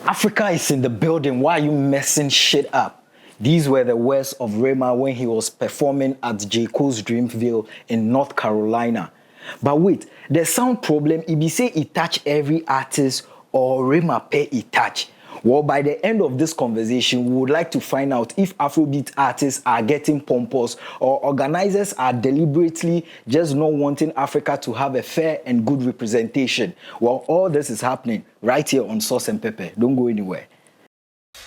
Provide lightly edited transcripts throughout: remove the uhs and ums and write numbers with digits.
Africa is in the building. Why are you messing shit up? These were the words of Rema when he was performing at J. Cole's Dreamville in North Carolina. But wait, the sound problem, if you say it touch every artist or Rema pay it touch. Well, by the end of this conversation, we would like to find out if Afrobeat artists are getting pompous or organizers are deliberately just not wanting Africa to have a fair and good representation. Well, all this is happening right here on Sauce and Pepper. Don't go anywhere.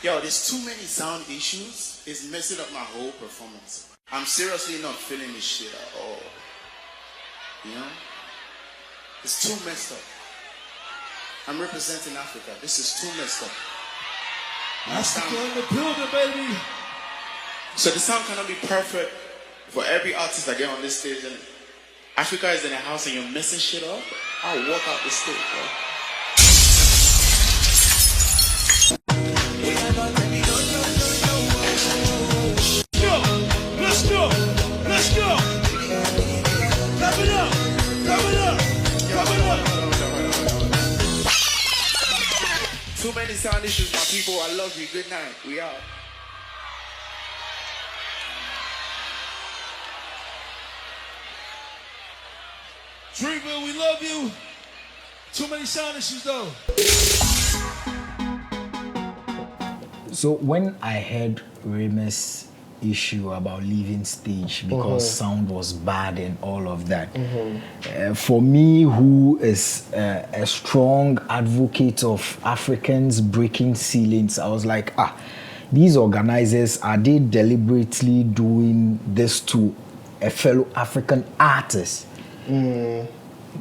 Yo, there's too many sound issues. It's messing up my whole performance. I'm seriously not feeling this shit at all. You know? It's too messed up. I'm representing Africa. This is too messed up. Africa in the building, baby. So the sound cannot be perfect for every artist that get on this stage. And Africa is in a house and you're messing shit up. I'll walk out the stage, bro. Let's go. Let's go. Clap it up. Clap it up. Clap it up. Too many sound issues, my people. I love you. Good night. We out. Dreamville, we love you. Too many sound issues, though. So when I heard Rema's issue about leaving stage because sound was bad and all of that, for me, who is a strong advocate of Africans breaking ceilings, I was like, these organizers, are they deliberately doing this to a fellow African artist?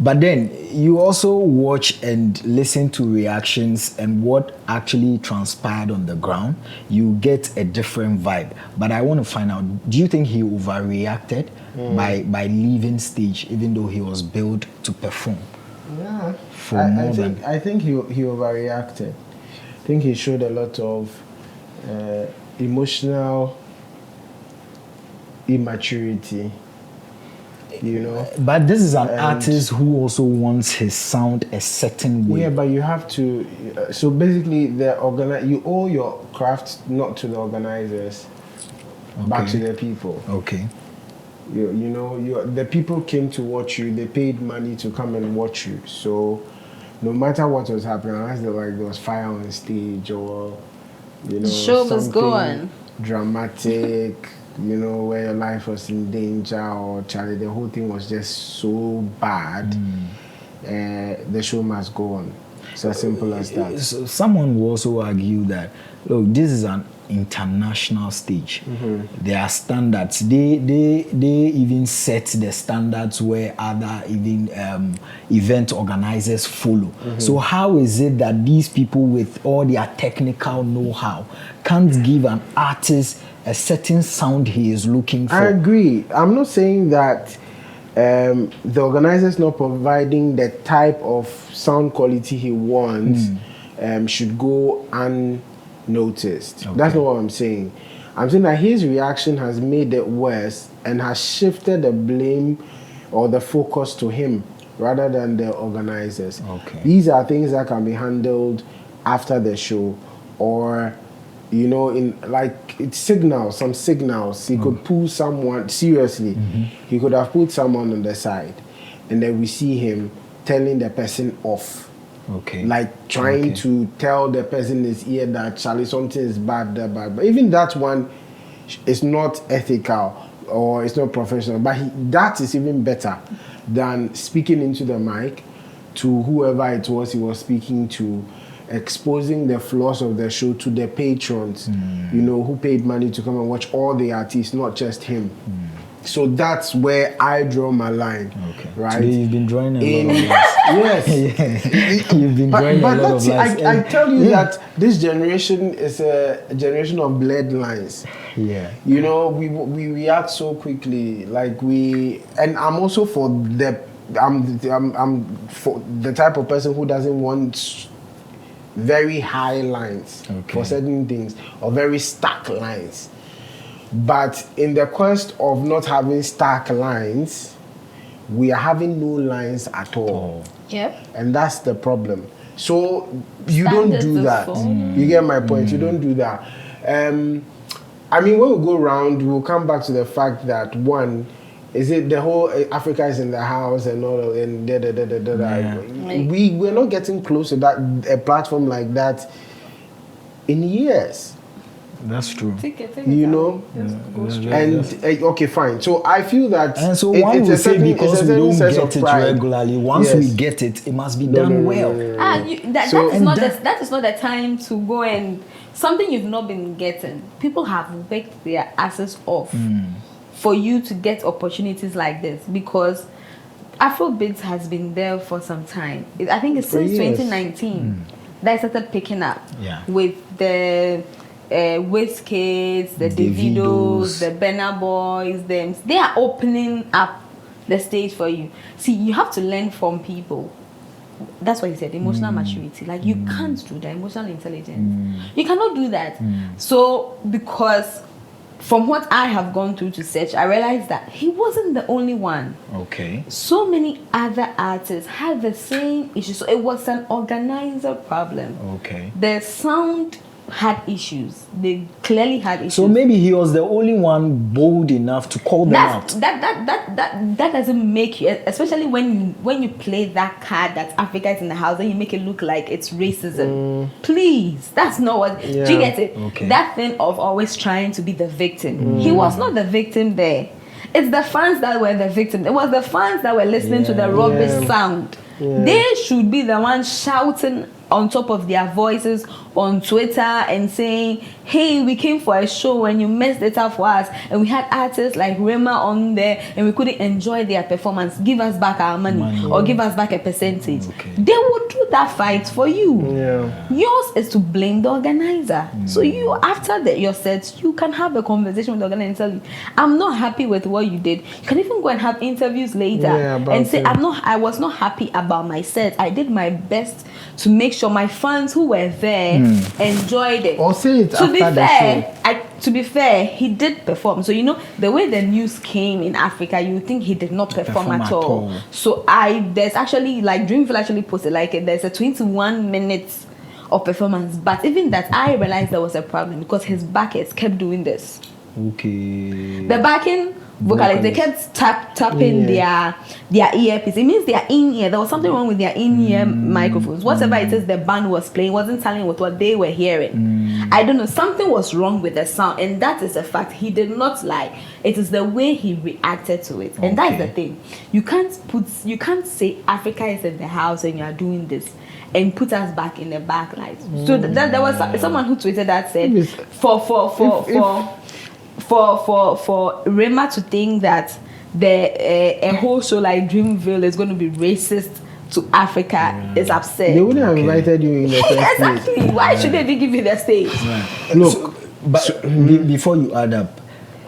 But then you also watch and listen to reactions and what actually transpired on the ground, you get a different vibe. But I want to find out, do you think he overreacted by leaving stage even though he was billed to perform? Yeah, I think he overreacted. I think he showed a lot of emotional immaturity. You know, but this is an artist who also wants his sound a certain way. Yeah, but you have to. So basically, you owe your craft not to the organizers, back to the people. Okay. The people came to watch you. They paid money to come and watch you. So, no matter what was happening, unless there was fire on stage or the show was going dramatic. Where your life was in danger or Charlie, the whole thing was just so bad, the show must go on. It's as simple as that. So someone will also argue that, look, this is an international stage. There are standards. They even set the standards where other event organizers follow. So how is it that these people with all their technical know-how can't give an artist a certain sound he is looking for? I agree. I'm not saying that the organizer's not providing the type of sound quality he wants should go unnoticed. Okay. That's not what I'm saying. I'm saying that his reaction has made it worse and has shifted the blame or the focus to him rather than the organizers. Okay. These are things that can be handled after the show, or it's some signals. He could pull someone, seriously, he could have put someone on the side, and then we see him telling the person off. Okay. Like trying to tell the person in his ear that Charlie, something is bad. But even that one is not ethical or it's not professional. But that is even better than speaking into the mic to whoever it was he was speaking to, exposing the flaws of the show to the patrons, who paid money to come and watch all the artists, not just him. So that's where I draw my line. Okay. Right? Today you've been drawing a lot of lines. Yes. You've been drawing a lot of lines. I tell you that this generation is a generation of blurred lines. Yeah. We react so quickly. And I'm also for I'm for the type of person who doesn't want very high lines for certain things, or very stark lines. But in the quest of not having stark lines, we are having no lines at all. Yep. And that's the problem. So you don't do Standards that. of phone. You get my point. You don't do that. I mean, when we go round, we'll come back to the fact that one, is it the whole Africa is in the house and all and we're not getting close to that a platform like that in years. That's true. Take it You know, and okay, fine. So I feel that, And so one will say because we don't sense get of it pride. regularly, once we get it, it must be done well. So- That is not the time to go and something you've not been getting. People have worked their asses off for you to get opportunities like this because Afrobeats has been there for some time. I think it's For since years. 2019 that it started picking up Yeah. with the Wizkids, the Davidos, the Burna Boys. They are opening up the stage for you. See, you have to learn from people. That's what he said, emotional maturity. Like, you can't do that, emotional intelligence. You cannot do that. So, because from what I have gone through to search, I realized that he wasn't the only one. Okay. So many other artists had the same issue. So, it was an organizer problem. Okay. The sound had issues. They clearly had issues. So maybe he was the only one bold enough to call them out. That doesn't make you, especially when you play that card that Africa is in the house, then you make it look like it's racism. Please, that's not what. Do you get it? Okay. That thing of always trying to be the victim. He was not the victim there. It's the fans that were the victim. It was the fans that were listening to the rubbish sound. They should be the ones shouting on top of their voices on Twitter and saying, hey, we came for a show and you messed it up for us, and we had artists like Rema on there and we couldn't enjoy their performance. Give us back our money or give us back a percentage. Okay. They will do that fight for you. Yeah. Yours is to blame the organizer. So you, after your sets, you can have a conversation with the organizer and tell you, I'm not happy with what you did. You can even go and have interviews later and say, I was not happy about my set. I did my best to make sure my fans who were there enjoyed it. Or say it To be after the fair, to be fair, he did perform. So, you know, the way the news came in Africa, you would think he did not perform at all. So there's actually, like, Dreamville actually posted, like, there's a 21 minutes of performance. But even that, I realized there was a problem because his backers kept doing this. Okay. The backing vocalists, they kept tapping their earpiece. It means they are in ear. There was something wrong with their in-ear microphones. Whatever it is the band was playing wasn't telling with what they were hearing. I don't know. Something was wrong with the sound, and that is a fact. He did not lie. It is the way he reacted to it, and that's the thing. You can't say Africa is in the house and you are doing this and put us back in the backlight. So there was someone who tweeted that said for Rema to think that a whole show like Dreamville is going to be racist to Africa is absurd. They wouldn't have invited you in the first place. Exactly. Why should they give you the stage? Look, before you add up,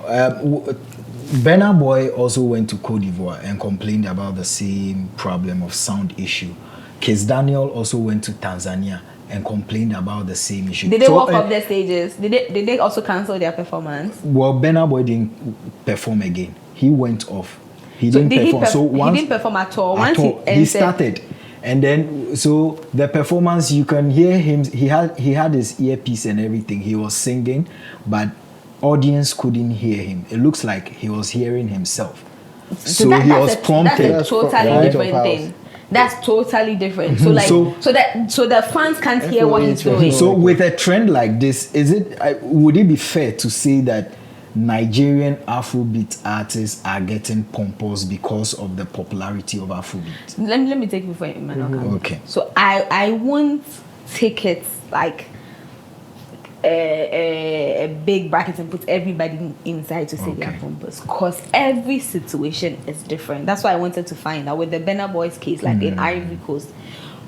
Burna Boy also went to Cote d'Ivoire and complained about the same problem of sound issue. Case Daniel also went to Tanzania and complained about the same issue. Did they walk off their stages? Did they also cancel their performance? Well, Burna Boy didn't perform again. He went off. He didn't perform. He didn't perform at all. He started, and then so the performance, you can hear him. He had his earpiece and everything. He was singing, but audience couldn't hear him. It looks like he was hearing himself. So he was prompted. That's a totally different thing. That's totally different. So like, so the fans can't hear what he's doing. So with a trend like this, would it be fair to say that Nigerian Afrobeat artists are getting pompous because of the popularity of Afrobeat? Let me take before Emmanuel. Okay. So I won't take it like a big bracket and put everybody inside to say they are pompous, because every situation is different. That's why I wanted to find out with the Burna Boy's case, like in Ivory Coast,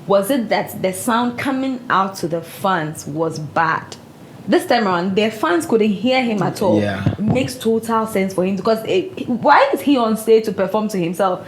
was it that the sound coming out to the fans was bad? This time around, their fans couldn't hear him at all. Yeah. It makes total sense for him, because why is he on stage to perform to himself?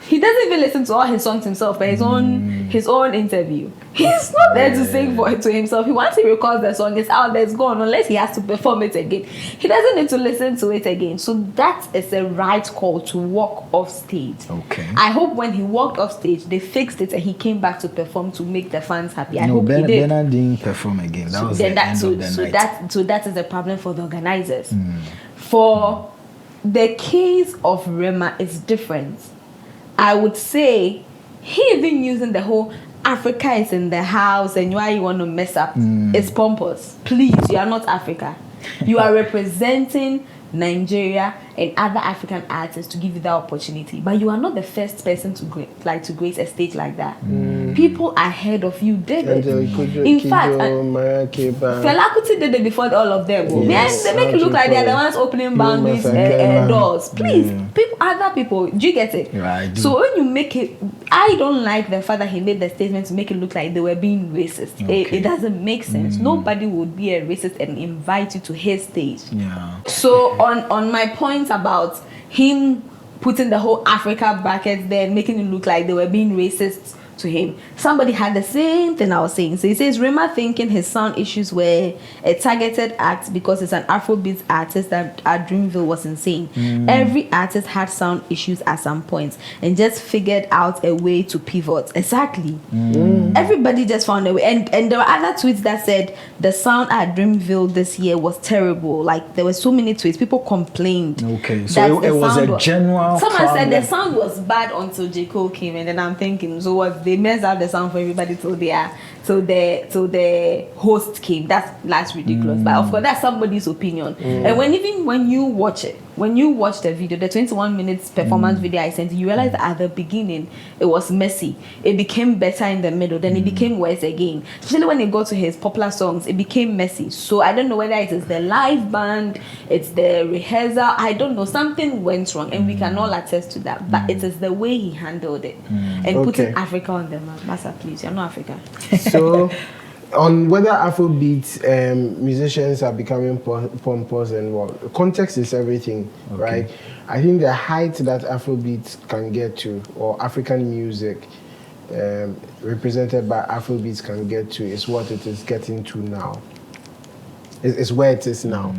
He doesn't even listen to all his songs himself, but his own interview. He's not there to sing for it to himself. Once he records the song, it's out there, it's gone, unless he has to perform it again. He doesn't need to listen to it again. So that is the right call to walk off stage. Okay. I hope when he walked off stage, they fixed it and he came back to perform to make the fans happy. I hope he did. Bernard didn't perform again. That was the end of the night. So that is the problem for the organizers. For the case of Rema, it's different. I would say he even using the whole Africa is in the house and why you want to mess up. It's pompous. Please, you are not Africa. You are representing Nigeria and other African artists to give you that opportunity, but you are not the first person to grace a stage like that. People ahead of you did it. In fact, Fela Kuti did it before all of them. Yes, they make it look like they are the ones opening boundaries doors. Please, other people, do you get it? Yeah, I do. So when you make it, I don't like the fact that he made the statement to make it look like they were being racist. Okay. It doesn't make sense. Nobody would be a racist and invite you to his stage. Yeah. So on my point about him putting the whole Africa bracket there and making it look like they were being racist to him, somebody had the same thing I was saying. So he says Rema thinking his sound issues were a targeted act because it's an Afrobeat artist that at Dreamville was insane. Every artist had sound issues at some point and just figured out a way to pivot. Exactly. Everybody just found a way. And there were other tweets that said the sound at Dreamville this year was terrible. Like there were so many tweets. People complained. Okay, so it was a general. Someone said the sound was bad until J. Cole came, and then I'm thinking, so what? They messed up the sound for everybody till the host came. That's ridiculous. But of course, that's somebody's opinion. And when you watch the video, the 21 minutes performance video I sent you realize that at the beginning it was messy. It became better in the middle, then it became worse again. Especially when it got to his popular songs, it became messy. So I don't know whether it is the live band, it's the rehearsal, I don't know. Something went wrong, and we can all attest to that. But it is the way he handled it and putting Africa on the map. Massa, please, you're not Africa. So, on whether Afrobeat musicians are becoming pompous and what, context is everything, right? I think the height that Afrobeat can get to, or African music represented by Afrobeats can get to, is what it is getting to now. It's where it is now,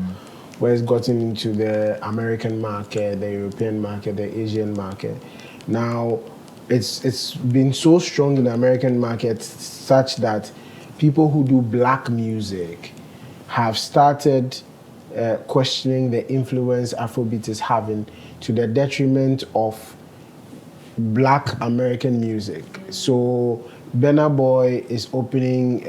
where it's gotten into the American market, the European market, the Asian market. Now, it's been so strong in the American market such that people who do black music have started questioning the influence Afrobeat is having to the detriment of black American music. So Burna Boy is opening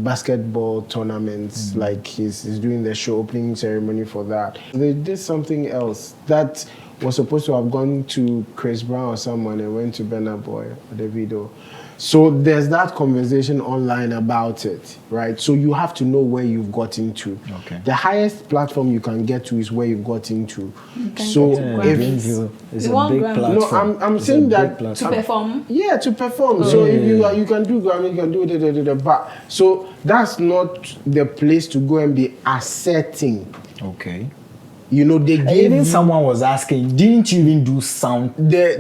basketball tournaments, like he's doing the show opening ceremony for that. They did something else that was supposed to have gone to Chris Brown or someone and went to Burna Boy or davido. So there's that conversation online about it, right? So you have to know where you've got into. Okay. The highest platform you can get to is where you've got into. So if Dreamville is a one big Grammy. platform. No, I'm saying that To perform. yeah, to perform. So if you can do Grammy, you can do the but so that's not the place to go and be asserting. Okay. You know, they gave Even you someone was asking, didn't you even do sound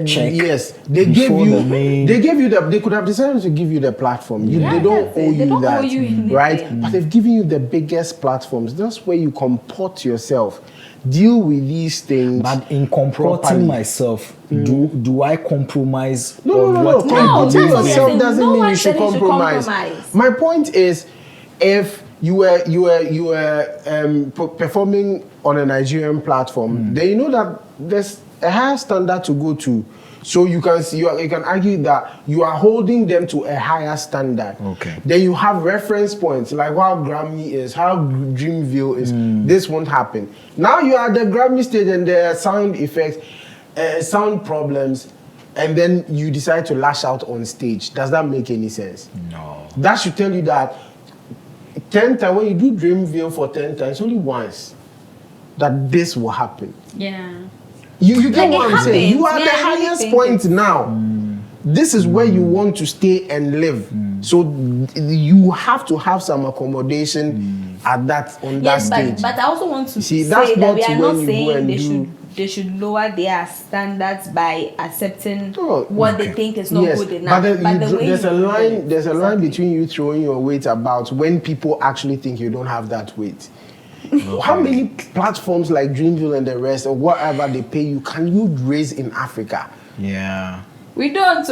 check? Yes, they gave before you. the main- They gave you the. They could have decided to give you the platform. They don't owe you they don't that, owe you anything. right? But they've given you the biggest platforms. That's where you comport yourself, deal with these things. But in comporting properly. myself, do I compromise No. on what No, I that's believe what in? I'm yourself saying. doesn't No mean one you said should you should compromise. compromise. My point is, if you were performing on a Nigerian platform, then you know that there's a higher standard to go to. So you can see, you can argue that you are holding them to a higher standard. Okay. Then you have reference points like how Grammy is, how Dreamville is. This won't happen. Now you are at the Grammy stage and there are sound effects, sound problems, and then you decide to lash out on stage. Does that make any sense? No. That should tell you that 10 times, when you do Dreamville for 10 times, only once that this will happen. Yeah. You get Like what it I'm saying? You are happens. at the Yeah, I really highest think point now. This is where you want to stay and live. So you have to have some accommodation at that on Yes, that stage. but I also want to See, say that's that not we are when not you go saying and they do- should they should lower their standards by accepting Oh, what they think is not good enough. There's a line between you throwing your weight about when people actually think you don't have that weight. How many platforms like Dreamville and the rest, or whatever they pay you, can you raise in Africa? Yeah. We don't.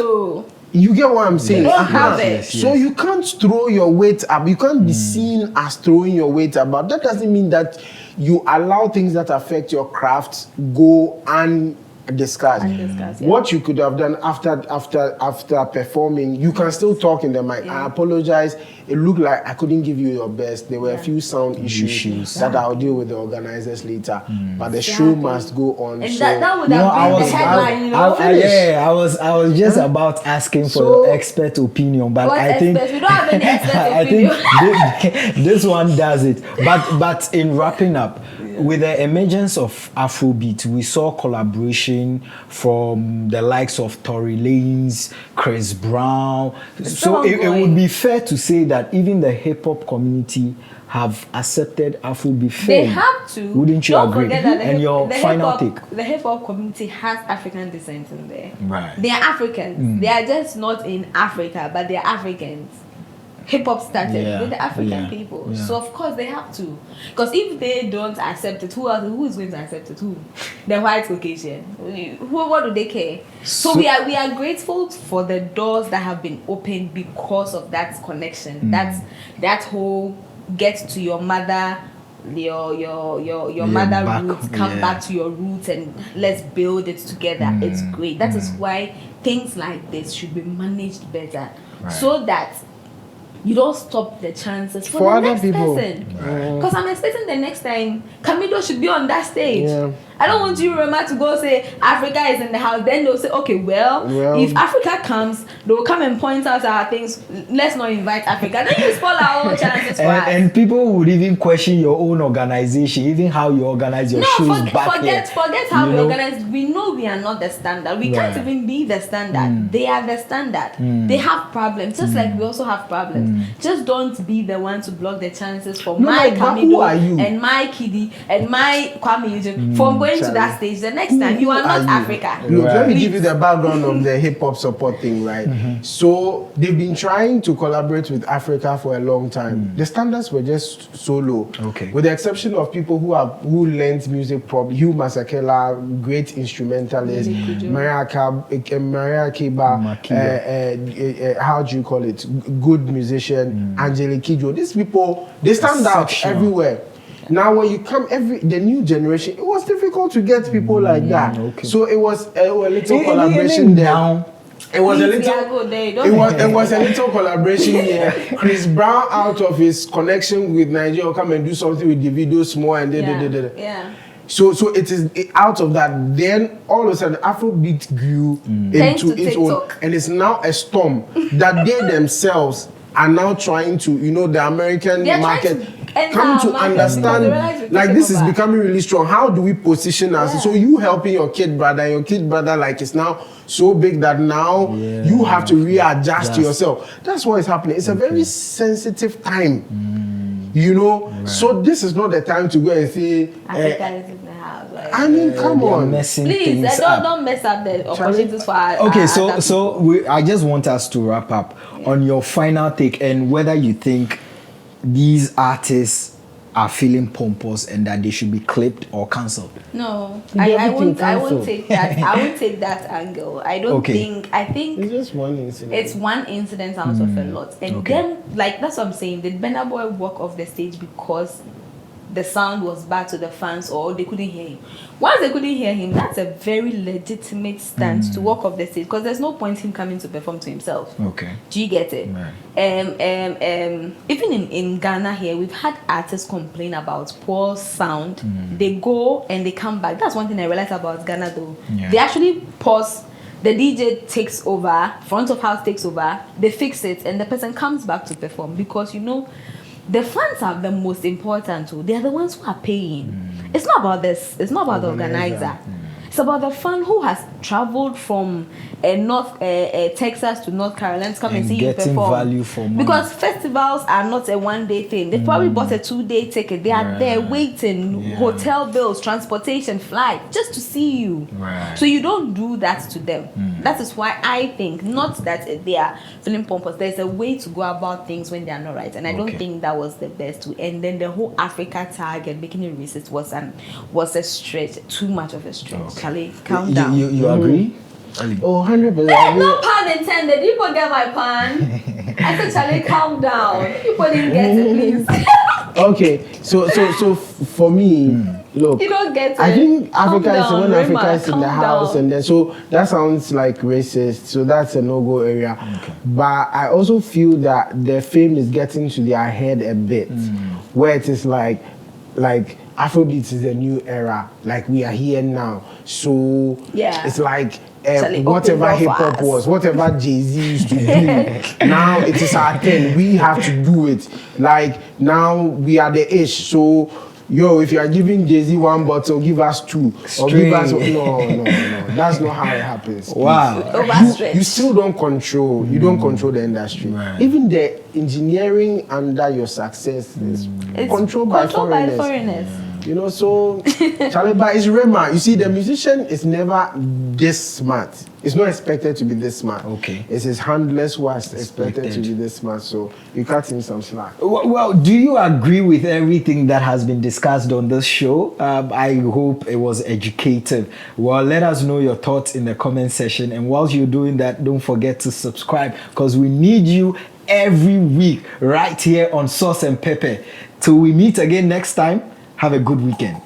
You get what I'm saying? We don't have it. So you can't throw your weight up. You can't be seen as throwing your weight about. That doesn't mean that you allow things that affect your craft go undiscussed. Yeah. What you could have done after performing, you can still talk in the mic. Yeah. I apologize. It looked like I couldn't give you your best. There were a few sound issues that I'll deal with the organizers later. But the show must go on. And so that would have been the headline, I was just about asking for expert opinion, but what I think experts? We don't have any expert opinion. I think this one does it. But in wrapping up, with the emergence of Afrobeat, we saw collaboration from the likes of Tory Lanez, Chris Brown. So it would be fair to say that even the hip hop community have accepted Afrobeat. They have to. Wouldn't you Don't agree? forget that And your final take. The hip hop community has African descent in there. Right. They are Africans. They are just not in Africa, but they are Africans. Hip hop started with the African people, Yeah. so of course they have to. Because if they don't accept it, who is going to accept it? Who? The white Caucasian. What do they care? So we are grateful for the doors that have been opened because of that connection. That whole get to your mother, your mother back, roots, come back to your roots and let's build it together. It's great. That is why things like this should be managed better, so that you don't stop the chances for the other next people. person. Because I'm expecting the next time Camido should be on that stage. Yeah. I don't want you, Rema, to go say Africa is in the house. Then they'll say, okay, well, if Africa comes, they'll come and point out our things. Let's not invite Africa. Then you spoil our own chances for us. And people would even question your own organization, even how you organize your shows back here. Forget how we organize. We know we are not the standard. We can't even be the standard. They are the standard. They have problems, just like we also have problems. Just don't be the one to block the chances for my Camido and my Kiddy and my Kwame Eugene from going to that stage. The next time you are not Africa. Look, let me give you the background of the hip hop support thing, right? So they've been trying to collaborate with Africa for a long time. The standards were just so low. Okay. With the exception of people who learned music properly. Hugh Masakela, great instrumentalist. Mariah Kiba, how do you call it? Good musician. Angelique Kidjo. These people, they stand out everywhere. Now, when you come, the new generation, it was difficult to get people like that. Okay. So it was a little collaboration there. It was a little collaboration here. Chris Brown, out of his connection with Nigeria, come and do something with davido small and So it is out of that. Then all of a sudden, Afrobeat grew into its own, and it's now a storm that they themselves are now trying to, the American market. Come to understand, like this is becoming really strong. How do we position us? So you helping your kid brother, like is now so big that now you have to readjust yourself. That's what is happening. It's a very sensitive time, So this is not the time to go and say Africa is in the house. I mean, come on, please, don't mess up the opportunities for our. Okay, I just want us to wrap up on your final take and whether you think these artists are feeling pompous and that they should be clipped or cancelled. No, I won't take that. I won't take that angle. I don't think. I think it's just one incident. It's one incident out of a lot, and then that's what I'm saying. Did Burna Boy walk off the stage because the sound was bad to the fans or they couldn't hear him? Once they couldn't hear him, that's a very legitimate stance to walk off the stage, because there's no point him coming to perform to himself. Okay. Do you get it? Right. Even in Ghana here, we've had artists complain about poor sound. They go and they come back. That's one thing I realized about Ghana though. Yeah. They actually pause. The DJ takes over, front of house takes over, they fix it, and the person comes back to perform, because the fans are the most important too. They are the ones who are paying. It's not about this. It's not about the organizer. It's about the fan who has traveled from Texas to North Carolina to come and see you getting perform. value for money. Because festivals are not a one-day thing. They probably bought a 2-day ticket. They are there waiting, hotel bills, transportation, flight, just to see you. Right. So you don't do that to them. That is why I think, not that they are feeling pompous, there's a way to go about things when they are not right. And I don't think that was the best way. And then the whole Africa tag and making it racist was a stretch, too much of a stretch. Charlie, calm down. You agree? Oh, 100%. No pun intended. You people get my pun. I said, Charlie, calm down. People didn't get it, please. Okay, so for me, look, You don't get it. I think Calm Africa is down, when Rema, Africa is in calm the house, down. and then so that sounds like racist. So that's a no-go area. But I also feel that the fame is getting to their head a bit, where it is like Afrobeat is a new era. Like we are here now, so it's like. Charlie, Whatever open hip door for hop us. was, whatever Jay-Z used to do, now it is our turn. We have to do it. Like now we are the ish. So if you are giving Jay-Z 1 bottle, give us 2. Or give us no. That's not how it happens. Wow. You still don't control. You don't control the industry. Right. Even the engineering under your success is controlled by foreigners. You know, so Charlie, but it's Rema. You see, the musician is never this smart. It's not expected to be this smart. Okay. It's his handlers who are expected to be this smart. So you cut him some slack. Well, do you agree with everything that has been discussed on this show? I hope it was educative. Well, let us know your thoughts in the comment section. And whilst you're doing that, don't forget to subscribe because we need you every week right here on Sauce and Pepper. Till we meet again next time, have a good weekend.